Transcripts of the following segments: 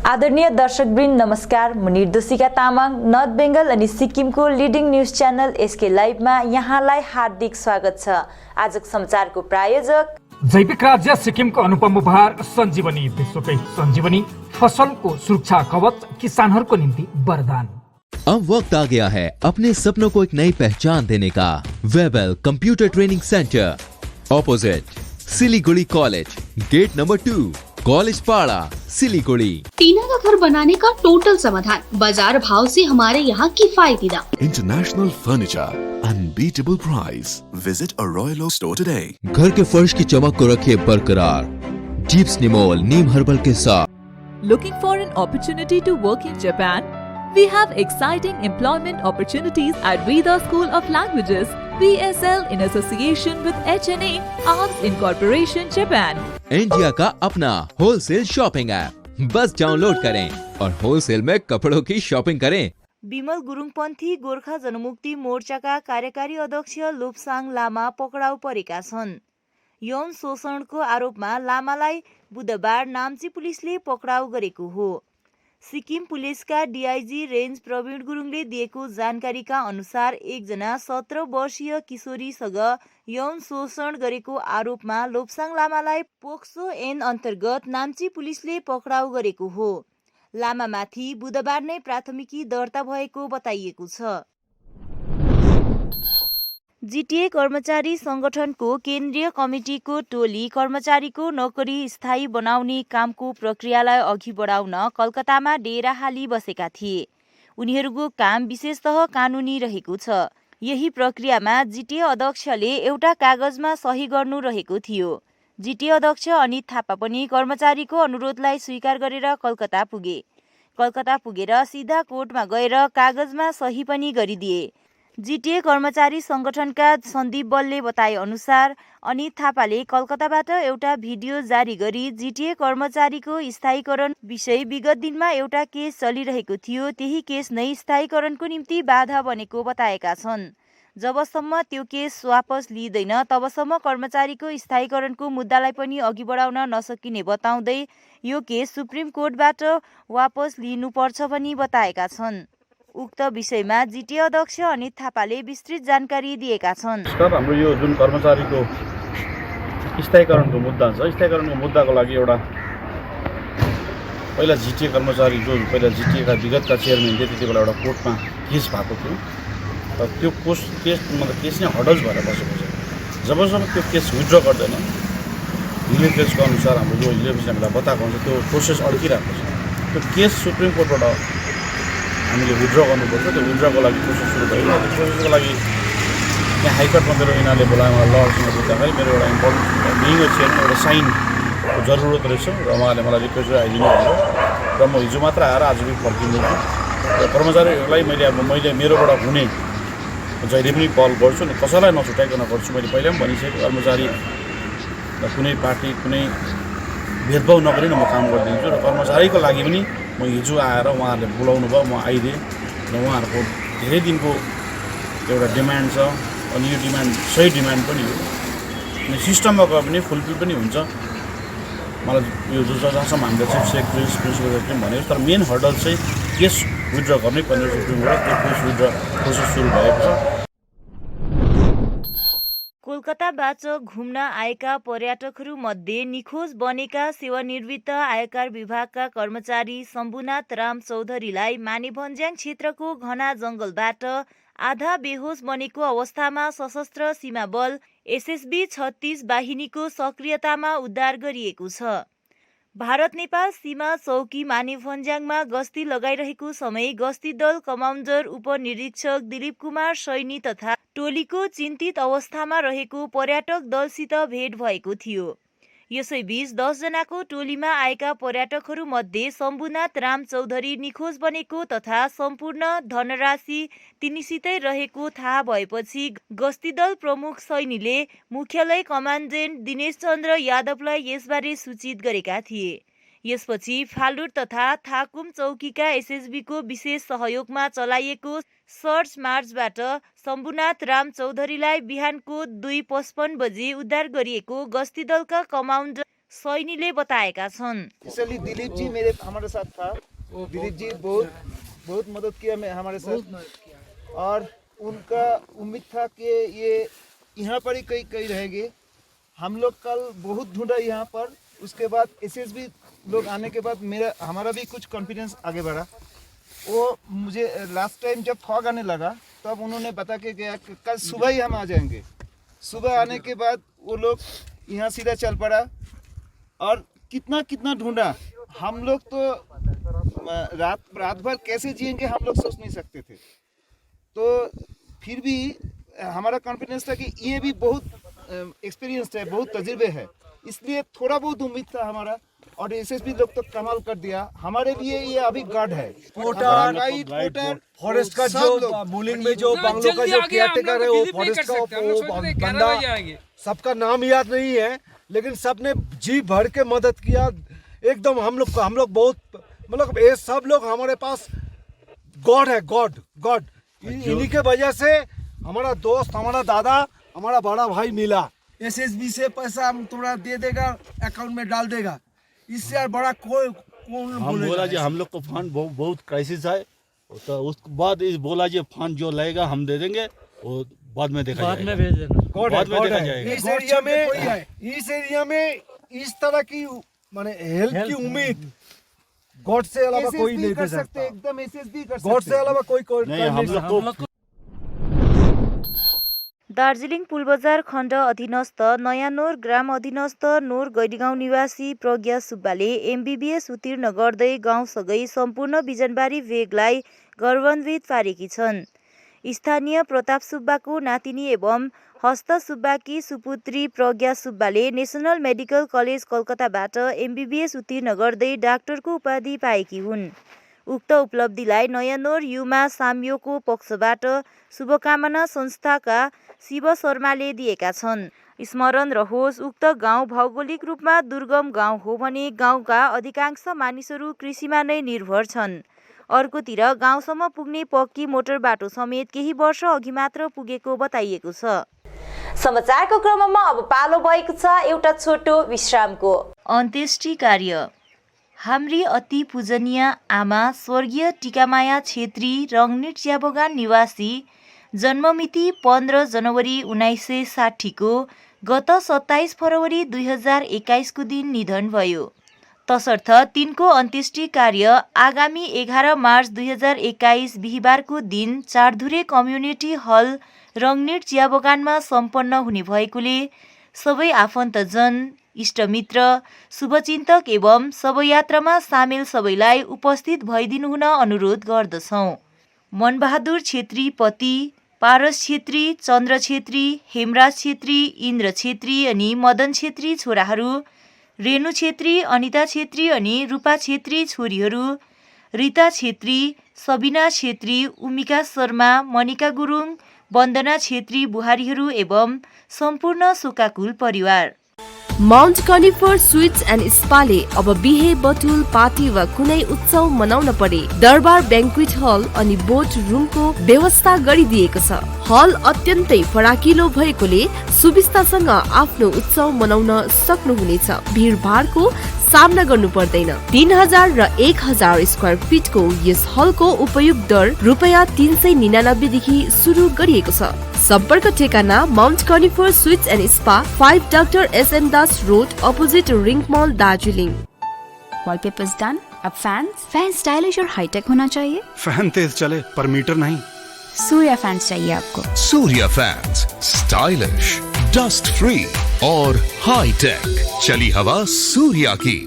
आदरणीय दर्शकवृन्द नमस्कार। म निर्दोषिका तामाङ नर्थ बेङ्गल अनि सिक्किमको लिडिङ न्युज च्यानल एसके लाइभमा यहाँलाई हार्दिक स्वागत छ। आजको समाचारको प्रायोजक जैविक राज्य सिक्किमको अनुपम उपहार सञ्जीवनी, विश्वकै सञ्जीवनी फसलको सुरक्षा कवच, किसानहरूको निम्ति वरदान। अब वक्त आ गया है अपने सपनों को एक नई पहचान देने का। Webel computer training centre, opposite Siliguri college, gate number 2, college Para, Siliguri. टीना का घर बनाने का टोटल समाधान, बाजार भाव से हमारे यहाँ किफायती दाम। International furniture, unbeatable price. Visit a Royal Oak store today. घर के फर्श की चमक को रखिए बरकरार जीप्स निमोल नीम हर्बल के साथ। Looking for an opportunity to work in Japan? We have exciting employment opportunities at Vida School of Languages, VSL, in association with HNA Arms Incorporation Japan. India का अपना होलसेल शॉपिंग ऐप, बस download करें और wholesale में कपड़ों की shopping करें। विमल गुरुङपन्थी गोर्खा जनमुक्ति मोर्चाका कार्यकारी अध्यक्ष लोप्साङ लामा पक्राउ परेका छन्। यौन शोषणको आरोपमा लामालाई बुधबार नाम्ची पुलिसले पक्राउ गरेको हो। सिक्किम पुलिसका डीआईजी रेन्ज प्रवीण गुरुङले दिएको जानकारीका अनुसार एकजना 17 वर्षीय किशोरीसँग यौन शोषण गरेको आरोपमा लोप्साङ लामालाई पोक्सो ऐन अन्तर्गत नाम्ची पुलिसले पक्राउ गरेको हो। लामामाथि बुधबार नै प्राथमिकी दर्ता भएको बताइएको छ। जीटीए कर्मचारी संगठनको केन्द्रीय कमिटीको टोली कर्मचारीको नोकरी स्थायी बनाउने कामको प्रक्रियालाई अघि बढाउन कलकत्तामा डेरा हाली बसेका थिए। उनीहरूको काम विशेषतः कानुनी रहेको छ। यही प्रक्रियामा जीटीए अध्यक्षले एउटा कागजमा सही गर्नु रहेको थियो। जीटीए अध्यक्ष अनित थापा पनि कर्मचारीको अनुरोधलाई स्वीकार गरेर कलकत्ता पुगे। कलकत्ता पुगेर सिधा कोर्टमा गएर कागजमा सही पनि गरिदिए। जीटीए कर्मचारी संगठनका सन्दीप बलले बताए अनुसार अनित थापाले कलकत्ताबाट एउटा भिडियो जारी गरी जीटीए कर्मचारीको स्थायीकरण विषय विगत दिनमा एउटा केस चलिरहेको थियो, त्यही केस नै स्थायीकरणको निम्ति बाधा बनेको बताएका छन्। जबसम्म त्यो केस वापस लिइँदैन तबसम्म कर्मचारीको स्थायीकरणको मुद्दालाई पनि अघि बढाउन नसकिने बताउँदै यो केस सुप्रिम कोर्टबाट वापस लिनुपर्छ पनि बताएका छन्। उक्त विषयमा जीटीए अध्यक्ष अनित थापाले विस्तृत जानकारी दिएका छन्। हाम्रो यो जुन कर्मचारीको स्थायीकरणको मुद्दा छ, स्थायीकरणको मुद्दाको लागि एउटा पहिला जीटीए कर्मचारी जो पहिला जीटीएका विगतका चेयरम्यान थिए त्यति बेला एउटा कोर्टमा केस भएको थियो र त्यो केस नै हडल्स भएर बसेको छ। जबसम्म त्यो केस विथड्र गर्दैन, हिले केसको अनुसार हाम्रो जो हिले हामीलाई बताएको हुन्छ त्यो प्रोसेस अड्किरहेको छ। त्यो केस सुप्रिम कोर्टबाट हामीले विथड्र गर्नुपर्छ। त्यो विथड्रको लागि प्रोसेस सुरु भयो। त्यो प्रोसेसको लागि यहाँ हाइकोर्टमा मेरो यिनीहरूले बोलाएर लहरूसँग बुझ्दाखेरि मेरो एउटा इम्पोर्टेन्ट बिइङ अ चेयरम्यान एउटा साइनको जरुरत रहेछ र उहाँले मलाई रिक्वेस्ट आइदिनु भयो र म हिजो मात्र आएर आज पनि फर्किँदैछु। र कर्मचारीहरूलाई मैले मेरोबाट हुने जहिले पनि पहल गर्छु नि, कसैलाई नछुटाइकन गर्छु। मैले पहिला पनि भनिसकेको कर्मचारी कुनै पार्टी कुनै भेदभाव नगरी म काम गरिदिन्छु र कर्मचारीको लागि पनि म हिजो आएर उहाँहरूले बोलाउनु भयो, म आइदिएँ र उहाँहरूको धेरै दिनको एउटा डिमान्ड छ अनि यो डिमान्ड सही डिमान्ड पनि हो अनि सिस्टममा गयो भने फुलफिल पनि हुन्छ। मलाई यो जहाँसम्म हामीले चिफ सेक्रेटरी प्रिन्सिपल सेक्रेटरी भनेको, तर मेन हर्डल चाहिँ केस विथड्र गर्नै पर्ने सुप्रिमबाट त्यो केस विथड्र प्रोसेस सुरु भएको छ। कोलकाताबाट घुम्न आएका पर्यटकहरूमध्ये निखोज बनेका सेवानिवृत्त आयकर विभागका कर्मचारी शम्भुनाथ राम चौधरीलाई मानेभन्ज्याङ क्षेत्रको घना जंगलबाट आधा बेहोस बनेको अवस्थामा सशस्त्र सीमा बल एसएसबी 36 बाहिनीको सक्रियतामा उद्धार गरिएको छ। भारत नेपाल सीमा चौकी मानेभन्ज्याङमा गस्ती लगाइरहेको समय गस्ती दल कमान्डर उपनिरीक्षक दिलीप कुमार सैनी तथा टोलीको चिन्तित अवस्थामा रहेको पर्यटक दलसित भेट भएको थियो। यसैबीच 10 जनाको टोलीमा आएका पर्यटकहरूमध्ये शम्भुनाथ राम चौधरी निखोज बनेको तथा सम्पूर्ण धनराशि तिनीसितै रहेको थाहा भएपछि गस्ती दल प्रमुख सैनीले मुख्यालय कमान्डेन्ट दिनेश चन्द्र यादवलाई यसबारे सूचित गरेका थिए। यसपछि फालुट तथा थाकुम चौकीका एसएसबीको विशेष सहयोगमा चलाइएको सर्च मार्चबाट शम्भुनाथ राम चौधरीलाई बिहानको 2:55 बजे उद्धार गरिएको गस्ती दलका कमान्डर सैनीले बताएका छन्। इसलिए दिलीप जी हमारे साथ था। दिलीप जी बहुत मदद किया हमारे साथ, और उनका उम्मीद था कि ये यहाँ पर ही कहीं रहेंगे। हम लोग कल बहुत ढूंढा यहाँ पर, उसके बाद एसएसबी लोग आने के बाद हमारा भी कुछ कॉन्फिडेंस आगे बढ़ा। वो मुझे लास्ट टाइम जब फॉग आने लगा तब उन्होंने बता के गया कि कल सुबह ही हम आ जाएंगे। सुबह आने के बाद वो लोग यहाँ सीधा चल पड़ा, और कितना ढूंढा हम लोग। तो रात भर कैसे जिएंगे हम लोग सोच नहीं सकते थे। तो फिर भी हमारा कॉन्फिडेंस था कि ये भी बहुत एक्सपीरियंस्ड है, बहुत तजुर्बे है, इसलिए थोड़ा बहुत उम्मीद था हमारा। और एसएसबी लोग तो कमाल कर दिया हमारे लिए। ये अभी गॉड है। पोर्टर फॉरेस्ट का जो मूलिंग में जो बांग्लो का जो केयरटेकर है, वो फॉरेस्ट का बंदा, सबका नाम याद नहीं है, लेकिन सबने जी भर के मदद किया एकदम। हम लोग बहुत मतलब ये सब लोग हमारे पास गॉड है, गॉड। इन्हीं के वजह से हमारा दोस्त, हमारा दादा, हमारा बड़ा भाई मिला। एसएसबी से पैसा हम थोड़ा दे देगा, अकाउंट में डाल देगा, इससे बड़ा कौन हम बोला जी हम लोग को फंड बहुत क्राइसिस है, तो उसके बाद इस बोला जी फंड जो लगेगा हम दे देंगे, वो बाद में देखा जाएगा। में भेज देना, बाद में देखा जाएगा। इस एरिया में इस तरह की माने हेल्प की उम्मीद गॉड से अलावा कोई नहीं कर सकता। एकदम एसएसबी कर सकते, गॉड से अलावा कोई नहीं। हम लोग को दार्जिलिङ पुलबजार खण्ड अधीनस्थ नयाँनोर ग्राम अधीनस्थ नोर गैरीगाउँ निवासी प्रज्ञा सुब्बाले एमबीबीएस उत्तीर्ण गर्दै गाउँसँगै सम्पूर्ण बिजनबारी भेगलाई गौरवान्वित पारेकी छन्। स्थानीय प्रताप सुब्बाको नातिनी एवं हस्त सुब्बाकी सुपुत्री प्रज्ञा सुब्बाले नेसनल मेडिकल कलेज कलकत्ताबाट एमबीबीएस उत्तीर्ण गर्दै डाक्टरको उपाधि पाएकी हुन्। उक्त उपलब्धिलाई नयाँनोर युमा साम्योको पक्षबाट शुभकामना संस्थाका शिव शर्माले दिएका छन्। स्मरण रहोस्, उक्त गाउँ भौगोलिक रूपमा दुर्गम गाउँ हो भने गाउँका अधिकांश मानिसहरू कृषिमा नै निर्भर छन्। अर्कोतिर गाउँसम्म पुग्ने पक्की मोटर बाटो समेत केही वर्ष अघि मात्र पुगेको बताइएको छ। समाचारको क्रममा अब पालो भएको छ एउटा छोटो विश्रामको। अन्त्येष्टि कार्य। हाम्री अति पूजनीय आमा स्वर्गीय टिकामाया छेत्री रङ्गनिट चियाबगान निवासी जन्ममिति 15 जनवरी 1960 को गत 27 फरवरी 2021 को दिन निधन भयो। तसर्थ तिनको अन्त्येष्टि कार्य आगामी 11 मार्च 2021 बिहिबारको दिन चारधुरे कम्युनिटी हल रङ्गनिट चियाबगानमा सम्पन्न हुने भएकोले सबै आफन्तजन, इष्टमित्र, शुभचिन्तक एवं शवयात्रामा सामेल सबैलाई उपस्थित भइदिनु हुन अनुरोध गर्दछौँ। मनबहादुर छेत्री पति, पारस छेत्री, चन्द्र छेत्री, हेमराज छेत्री, इन्द्र छेत्री अनि मदन छेत्री छोराहरू, रेणु छेत्री, अनिता छेत्री अनि रूपा छेत्री छोरीहरू, रिता छेत्री, सबिना छेत्री, उमिका शर्मा, मनिका गुरुङ, वन्दना छेत्री बुहारीहरू एवं सम्पूर्ण शोकाकुल परिवार। माउन्ट कनिफर स्वीट्स एन्ड स्पाले अब बिहे, बटुल, पार्टी वा कुनै उत्सव मनाउन परे दरबार ब्याङ्क्वेट हल अनि बोट रुमको व्यवस्था गरिदिएको छ। हल अत्यन्तै फराकिलो भएकोले सुविस्तासँग आफ्नो उत्सव मनाउन सक्नुहुनेछ। भिडभाडको सामना गर्नु पर्दैन। 3000 र 1000 स्क्वायर फिटको यस हलको उपयोग दर ₹399 देखि सुरु गरिएको छ। सम्पर्क ठेगाना mount conifer sweets and spa, 5 doctor SN Das road, opposite ring mall, Darjeeling. Wallpapers done. अब फैन स्टाइलिश और हाईटेक होना चाहिए। फैन तेज चले पर मीटर नहीं। सूर्या फैंस चाहिए आपको। Surya fans, stylish, dust free और हाई टेक। चली हवा सूर्या की।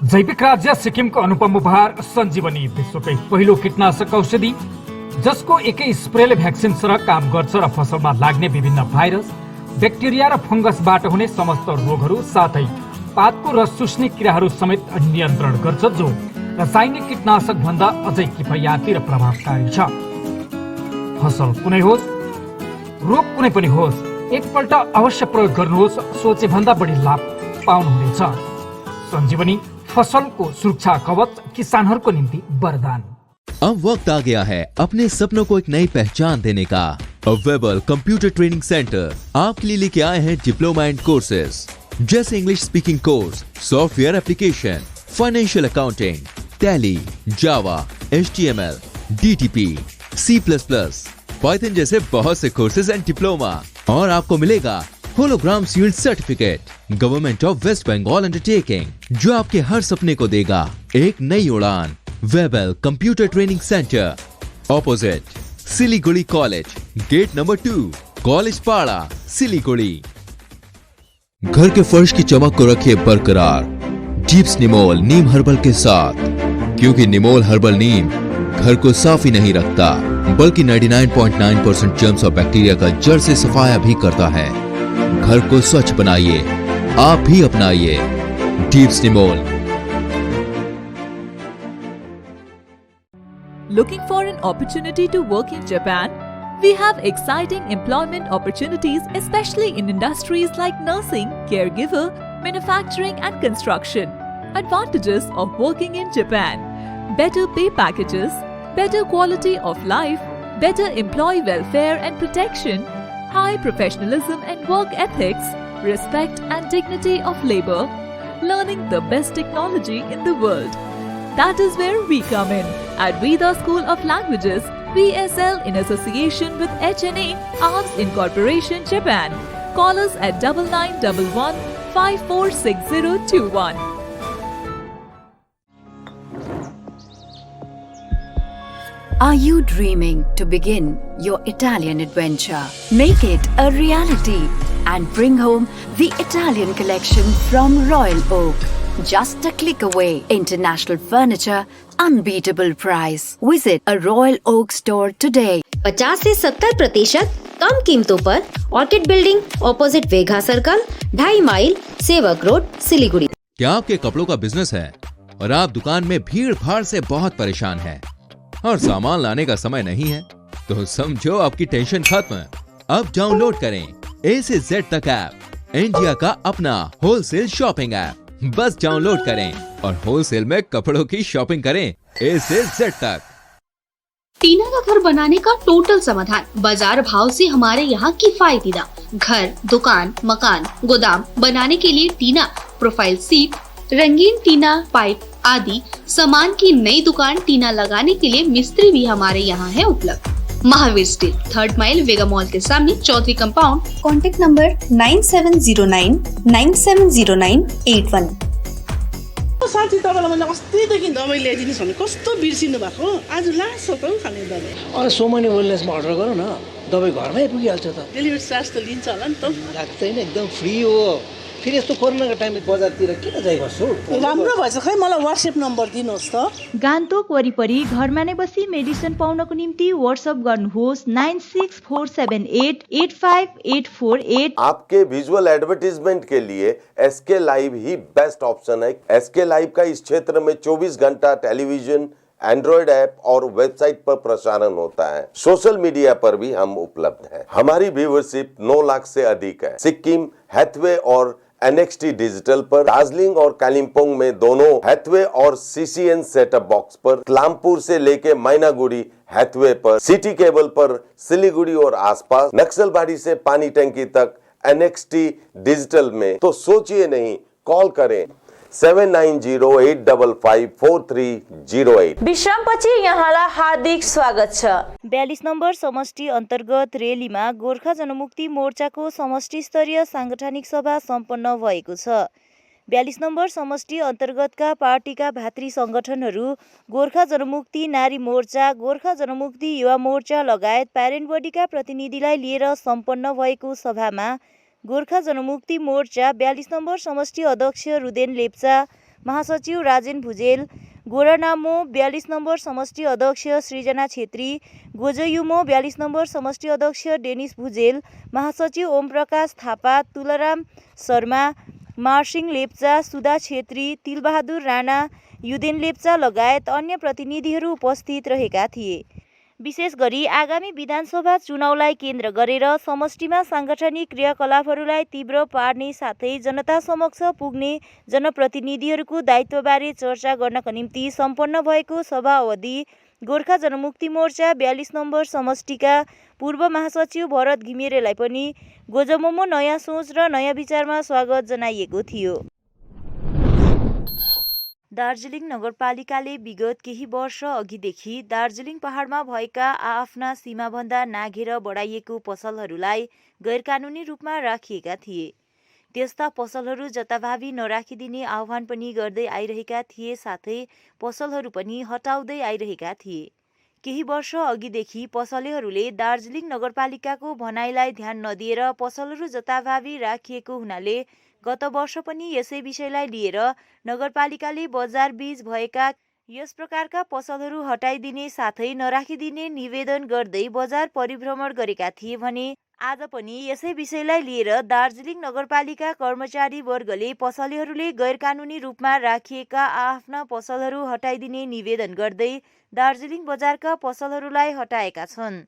जैविक राज्य सिक्किमको अनुपम उपहार सञ्जीवनी, विश्वकै पहिलो कीटनाशक औषधि जसको एकै स्प्रेले भ्याक्सिन सरह काम गर्छ र फसलमा लाग्ने विभिन्न भाइरस, ब्याक्टेरिया र फंगसबाट हुने समस्त रोगहरू साथै पातको रस चुस्ने किराहरू समेत नियन्त्रण गर्छ, जो रासायनिक कीटनाशक भन्दा अझै किफायती र प्रभावकारी छ। फसल कुनै होस्, रोग कुनै पनि होस्, एकपल्ट अवश्य प्रयोग गर्नुहोस्, सोचे भन्दा बढी लाभ पाउनुहुनेछ। सञ्जीवनी फसलको सुरक्षा कवच, किसानहरूको निम्ति वरदान। अब वक्त आ गया है अपने सपनों को एक नई पहचान देने का। वेबल कंप्यूटर ट्रेनिंग सेंटर आपके लिए लेके आए हैं डिप्लोमा एंड कोर्सेज, जैसे English speaking course, software application, financial accounting, Tally, Java, HTML, DTP, C++, Python जैसे बहुत से कोर्सेज एंड डिप्लोमा। और आपको मिलेगा hologram sealed certificate government of West Bengal undertaking, जो आपके हर सपने को देगा एक नई उड़ान। Webel computer training centre, opposite Siliguri college, gate number 2, college Para, Siliguri. घर के फर्श की चमक को रखिए बरकरार डीप्स निमोल नीम हर्बल के साथ, क्योंकि निमोल हर्बल नीम घर को साफ ही नहीं रखता बल्कि 99.9% जर्म्स और बैक्टीरिया का जड़ से सफाया भी करता है। घर को स्वच्छ बनाइए, आप भी अपनाइए deeps Nimol. Looking for an opportunity to work in Japan? We have exciting employment opportunities, especially in industries like nursing, caregiver, manufacturing and construction. Advantages of working in Japan: better pay packages, better quality of life, better employee welfare and protection, high professionalism and work ethics, respect and dignity of labor, learning the best technology in the world. That is where we come in at Veda School of Languages, VSL, in association with HNA, Arms Incorporation, Japan. Call us at 9911 546021. Are you dreaming to begin your Italian adventure? Make it a reality and bring home the Italian collection from Royal Oak. Just a click away. International furniture, unbeatable price. Visit a Royal Oak store today. 50 से 70% कम कीमतों पर orchid building, opposite वेगा circle, 2.5 mile, सेवक road, Siliguri. क्या आपके कपड़ों का business है और आप दुकान में भीड़ भाड़ से बहुत परेशान हैं और सामान लाने का समय नहीं है? तो समझो आपकी टेंशन खत्म। अब डाउनलोड करें A से Z तक ऐप, इंडिया का अपना होलसेल शॉपिंग ऐप। बस डाउनलोड करें और होलसेल में कपड़ों की शॉपिंग करें A से Z तक। टीना का घर बनाने का टोटल समाधान, बाजार भाव से हमारे यहाँ किफायती दाम। घर, दुकान, मकान, गोदाम बनाने के लिए टीना, प्रोफाइल सीट, रंगीन टीना, पाइप आदि सामान की नई दुकान टीना लगाने के लिए मिस्त्री भी हमारे यहाँ है उपलब्ध। महावीर स्टील, 3rd माइल, वेगा मॉल के सामने, चौधरी कंपाउंड। Contact number 9709 9709 81। साथी तपाईँलाई मैले अस्तिदेखि दबाई ल्याइदिनुहोस् भने कस्तो बिर्सिनु भएको, आज लास्ट छ त हौ खाने दबाई। अरे सोमनी वेलनेसमा अर्डर गरौँ न, दबाई घरमै पुगिहाल्छ त। डेलिभरी चार्ज त लिन्छ होला नि त? लाग्दैन, एकदम फ्री हो। फेरि यस्तो कोरोनाको टाइममा बजारतिर किन जाइ बस्छु? राम्रो भएछ, खै मलाई WhatsApp नम्बर दिनुहोस् त। गान्तोक वरिपरि घरमा नै बसी मेडिसिन पाउनको निम्ति WhatsApp गर्नुहोस् 96478 85848। आपके विजुअल एडवर्टीजमेंट के लिए SK लाइव ही बेस्ट ऑप्शन है। SK लाइव का इस क्षेत्र में 24 घंटा टेलीविजन, एंड्रॉइड ऐप और वेबसाइट पर प्रसारण होता है। सोशल मीडिया पर भी हम उपलब्ध हैं। हमारी व्यूवरशिप 9 लाख से अधिक है। सिक्किम, हैथवे और NXT डिजिटल पर, दार्जिलिंग और कालिम्पोंग में दोनों हैथवे और CCN सेटअप बॉक्स पर, क्लामपुर से लेके मैनागुड़ी हैथवे पर, सिटी केबल पर, सिलीगुड़ी और आसपास, नक्सलबाड़ी से पानी टंकी तक NXT डिजिटल में। तो सोचिए नहीं, कॉल करें 7908554308। विश्रामपछि यहाँलाई हार्दिक स्वागत छ। 42 नम्बर समष्टि अन्तर्गत रेलीमा गोर्खा जनमुक्ति मोर्चाको समष्टि स्तरीय सांगठनिक सभा सम्पन्न भएको छ। 42 नम्बर समष्टि अन्तर्गतका पार्टीका भातृ संगठनहरू गोर्खा जनमुक्ति नारी मोर्चा, गोर्खा जनमुक्ति युवा मोर्चा लगायत प्यारेन्ट बडीका प्रतिनिधिलाई लिएर सम्पन्न भएको सभामा गोर्खा जनमुक्ति मोर्चा 42 नम्बर समष्टि अध्यक्ष रुदेन लेप्चा, महासचिव राजेन भुजेल, गोरानामो 42 नम्बर समष्टि अध्यक्ष सृजना छेत्री, गोजयुमो 42 नम्बर समष्टि अध्यक्ष डेनिस भुजेल, महासचिव ओम प्रकाश थापा, तुलाराम शर्मा, मार्सिङ लेप्चा, सुधा छेत्री, तिलबहादुर राणा, युदेन लेप्चा लगायत अन्य प्रतिनिधिहरू उपस्थित रहेका थिए। विशेष गरी आगामी विधानसभा चुनावलाई केन्द्र गरेर समष्टिमा सांगठनिक क्रियाकलापहरूलाई तीव्र पार्ने साथै जनता समक्ष पुग्ने जनप्रतिनिधिहरूको दायित्वबारे चर्चा गर्नका निम्ति सम्पन्न भएको सभा अवधि गोर्खा जनमुक्ति मोर्चा 42 नम्बर समष्टिका पूर्व महासचिव भरत घिमिरेलाई पनि गोजमोमो नयाँ सोच र नयाँ विचारमा स्वागत जनाइएको थियो। दार्जिलिङ नगरपालिकाले विगत केही वर्ष अघिदेखि दार्जिलिङ पहाडमा भएका आआफ्ना सीमाभन्दा नाघेर बढाइएको पसलहरूलाई गैरकानुनी रूपमा राखिएका थिए। त्यस्ता पसलहरू जताभावी नराखिदिने आह्वान पनि गर्दै आइरहेका थिए, साथै पसलहरू पनि हटाउँदै आइरहेका थिए। केही वर्ष अघिदेखि पसलेहरूले दार्जिलिङ नगरपालिकाको भनाइलाई ध्यान नदिएर पसलहरू जताभावी राखिएको हुनाले गत वर्ष पनि यसै विषयलाई लिएर नगरपालिकाले बजार बीच भएका यस प्रकारका पसलहरू हटाइदिने साथै नराखिदिने निवेदन गर्दै बजार परिभ्रमण गरेका थिए भने आज पनि यसै विषयलाई लिएर दार्जिलिङ नगरपालिका कर्मचारी वर्गले पसलेहरूले गैरकानुनी रूपमा राखिएका आफ्ना पसलहरू हटाइदिने निवेदन गर्दै दार्जिलिङ बजारका पसलहरूलाई हटाएका छन्।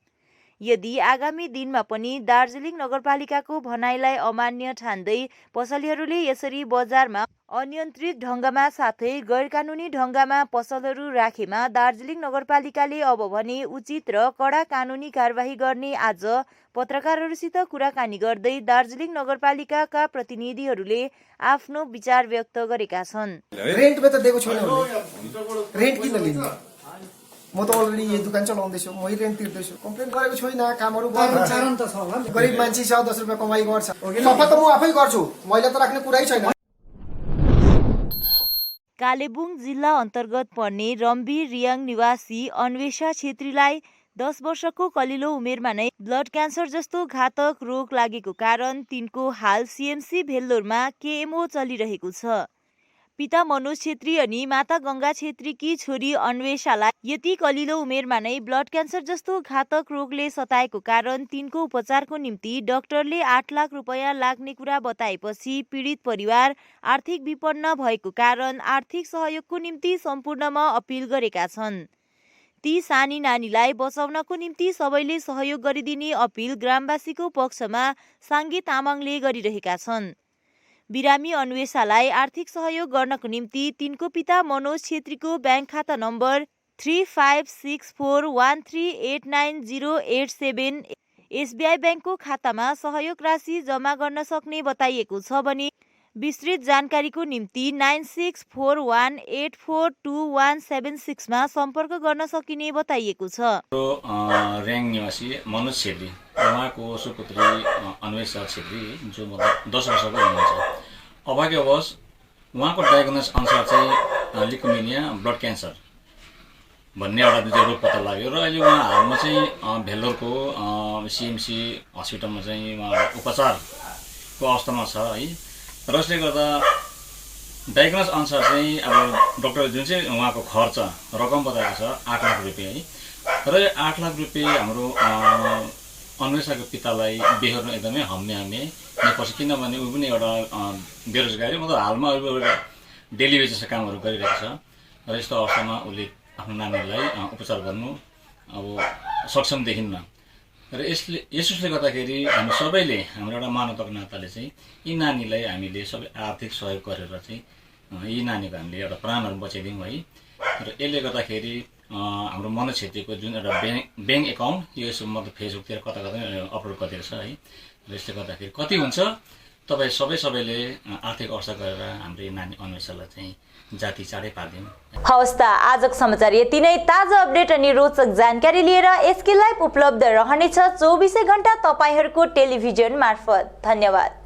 यदि आगामी दिनमा पनि दार्जिलिङ नगरपालिकाको भनाइलाई अमान्य ठान्दै पसलेहरूले यसरी बजारमा अनियन्त्रित ढङ्गमा साथै गैरकानुनी ढङ्गमा पसलहरू राखेमा दार्जिलिङ नगरपालिकाले अब भने उचित र कडा कानुनी कारबाही गर्ने आज पत्रकारहरूसित कुराकानी गर्दै दार्जिलिङ नगरपालिकाका प्रतिनिधिहरूले आफ्नो विचार व्यक्त गरेका छन्। रेन्टमा त दिएको छैन, रेन्ट किन लिने? म त अलरेडी यही दुकान चलाउँदैछु, मै रेन्ट तिर्दैछु, कम्प्लेन गरेको छैन। कामहरू गरिब मान्छे छ, 10 रुपियाँ कमाइ गर्छ, सफा त म आफै गर्छु, मैला त राख्ने कुरै छैन। कालेबुङ जिल्ला अन्तर्गत पर्ने रम्बी रियाङ निवासी अन्वेषा छेत्रीलाई 10 वर्षको कलिलो उमेरमा नै ब्लड क्यान्सर जस्तो घातक रोग लागेको कारण तिनको हाल सीएमसी भेल्लोरमा केएमओ चलिरहेको छ। पिता मनोज छेत्री अनि माता गंगा छेत्रीकी छोरी अन्वेषालाई यति कलिलो उमेरमा नै ब्लड क्यान्सर जस्तो घातक रोगले सताएको कारण तिनको उपचारको निम्ति डाक्टरले 8 लाख रुपैयाँ लाग्ने कुरा बताएपछि पीडित परिवार आर्थिक विपन्न भएको कारण आर्थिक सहयोगको निम्ति सम्पूर्णमा अपिल गरेका छन्। ती सानी नानीलाई बचाउनको निम्ति सबैले सहयोग गरिदिने अपिल ग्रामवासीको पक्षमा साङ्गे तामाङले गरिरहेका छन्। बिरामी अन्वेषालाई आर्थिक सहयोग गर्नको निम्ति तिनको पिता मनोज छेत्रीको ब्याङ्क खाता नम्बर 3564138987 एसबीआई ब्याङ्कको खातामा सहयोग राशि जम्मा गर्न सक्ने बताइएको छ भने विस्तृत जानकारीको निम्ति 9641842176 मा सम्पर्क गर्न सकिने बताइएको छ। र्याङ निवासी मनोज छेत्री, उहाँको सुपुत्री अन्वेषा छेत्री जो 10 वर्षको हुनुहुन्छ। अभाग्यवश उहाँको डायग्नोस अनुसार चाहिँ लिकोमिनिया ब्लड क्यान्सर भन्ने एउटा रोग पत्ता लाग्यो र अहिले उहाँ हालमा चाहिँ भेल्लोरको सीएमसी हस्पिटलमा चाहिँ उहाँ उपचारको अवस्थामा छ है। र यसले गर्दा डायग्नोस अनुसार चाहिँ अब डाक्टरले जुन चाहिँ उहाँको खर्च रकम बताएको छ 8 लाख रुपियाँ है। र 8 लाख रुपियाँ हाम्रो अन्वेषाको पितालाई बेहोर्नु एकदमै हम्मे पर्छ, किनभने ऊ पनि एउटा बेरोजगारी मतलब हालमा डेली बेसिसमा कामहरू गरिरहेको छ र यस्तो अवस्थामा उसले आफ्नो नानीलाई उपचार गर्नु अब सक्षम देखिन्न। र यसले गर्दाखेरि हामी सबैले हाम्रो एउटा मानवताको नाताले चाहिँ यी नानीलाई हामीले सबै आर्थिक सहयोग गरेर चाहिँ यी नानीको हामीले एउटा प्राणहरू बचाइदिउँ है। र यसले गर्दाखेरि हाम्रो मनोज छेत्रीको जुन एउटा ब्याङ्क एकाउन्ट यो मतलब फेसबुकतिर कता अपलोड गरिदिएको छ है। र यसले गर्दाखेरि कति हुन्छ तपाईँ सबैले आर्थिक अवस्था गरेर हाम्रो नानी अन्वेषालाई चाहिँ जाति चाँडै पारिदिउँ। हवस् त, आजको समाचार यति नै। ताजा अपडेट अनि रोचक जानकारी लिएर एसके लाइभ उपलब्ध रहनेछ 24 घण्टा तपाईहरूको टेलिभिजन मार्फत। धन्यवाद।